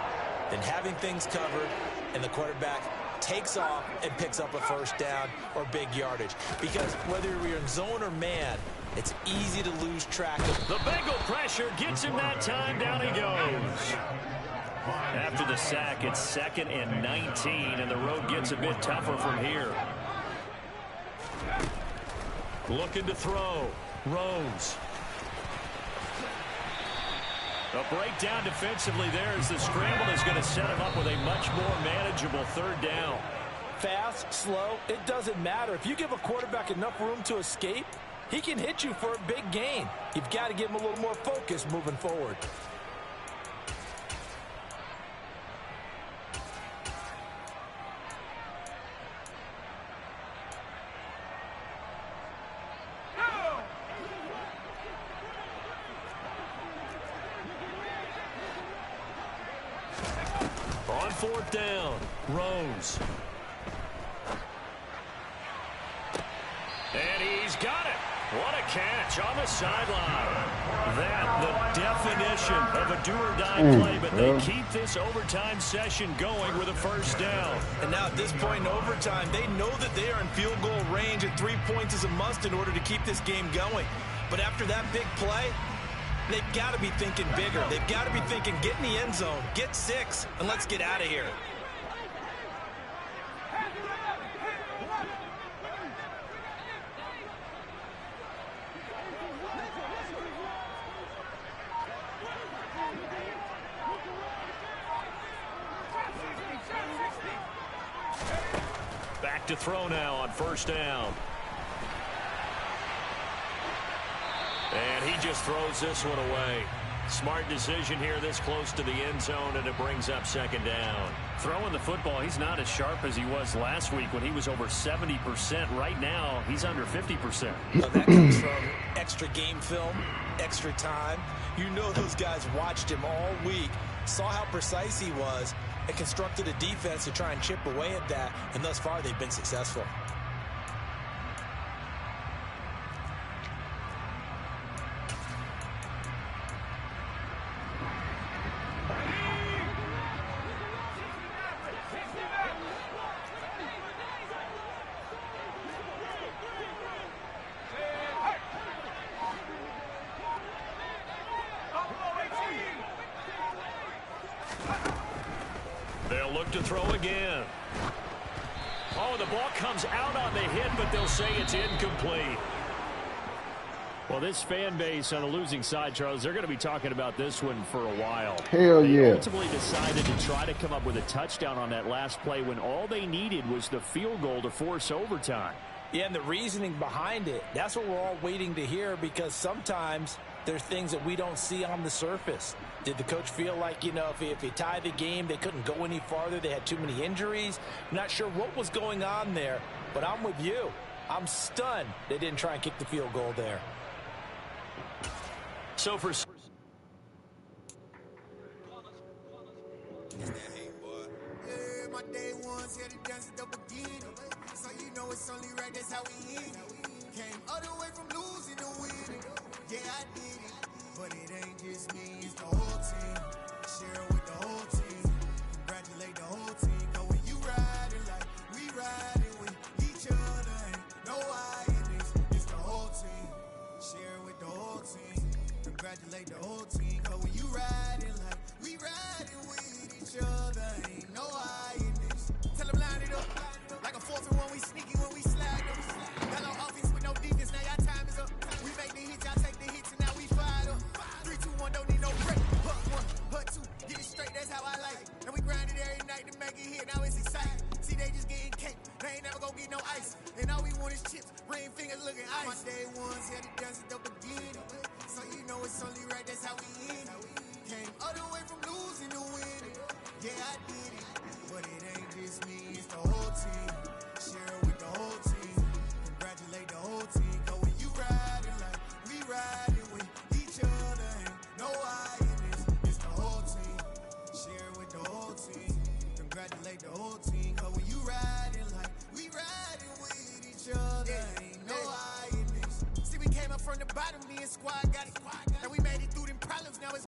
than having things covered and the quarterback takes off and picks up a 1st down or big yardage. Because whether you're in zone or man, it's easy to lose track of. The Bengal pressure gets him that time. Down he goes. After the sack, it's 2nd and 19, and the road gets a bit tougher from here. Looking to throw. Rose. A breakdown defensively there as the scramble is going to set him up with a much more manageable 3rd down. Fast, slow, it doesn't matter. If you give a quarterback enough room to escape, he can hit you for a big gain. You've got to give him a little more focus moving forward. On 4th down, Rose. And he's got it. What a catch on the sideline. That, the definition of a do-or-die play, but they keep this overtime session going with a first down. And now at this point in overtime, they know that they are in field goal range, and 3 points is a must in order to keep this game going. But after that big play, they've got to be thinking bigger. They've got to be thinking, get in the end zone, get 6, and let's get out of here. Back to throw now on first down. And he just throws this one away. Smart decision here this close to the end zone, and it brings up second down. Throwing the football, he's not as sharp as he was last week when he was over 70%. Right now, he's under 50%. Well, that comes from extra game film, extra time. You know those guys watched him all week, saw how precise he was, and constructed a defense to try and chip away at that, and thus far they've been successful. They'll look to throw again. Oh, the ball comes out on the hit, but they'll say it's incomplete. Well, this fan base on the losing side, Charles, they're going to be talking about this one for a while. Hell yeah. They ultimately decided to try to come up with a touchdown on that last play when all they needed was the field goal to force overtime. Yeah, and the reasoning behind it, that's what we're all waiting to hear, because sometimes there's things that we don't see on the surface. Did the coach feel like, you know, if he tied the game, they couldn't go any farther, they had too many injuries? I'm not sure what was going on there, but I'm with you. I'm stunned they didn't try and kick the field goal there. So for... My day ones here to dance at the beginning. So you know it's only right, that's how we end it. Came all the way from losing to winning. Yeah, I did it. But it ain't just me, it's the whole team. Share it with the whole team. Congratulate the whole team. Cause when you riding like we riding with each other, ain't no I in this. It's the whole team. Share it with the whole team. Congratulate the whole team. Cause when you riding like we riding with each other, ain't no I in this. Tell them line it up. Like a 4th and 1, we sneaky when we slide them. Got no offense with no defense, now y'all time is up. We make the hits, y'all take the hits, and now we fired up. 3, 2, 1, don't need no break. Hut 1, hut 2, get it straight, that's how I like it. And we grind it every night to make it hit, now it's exciting. See, they just getting cake, they ain't never gonna get no ice. And all we want is chips, ring fingers looking ice. My day ones here to dance at the beginning. So you know it's only right, that's how we end. Came all the way from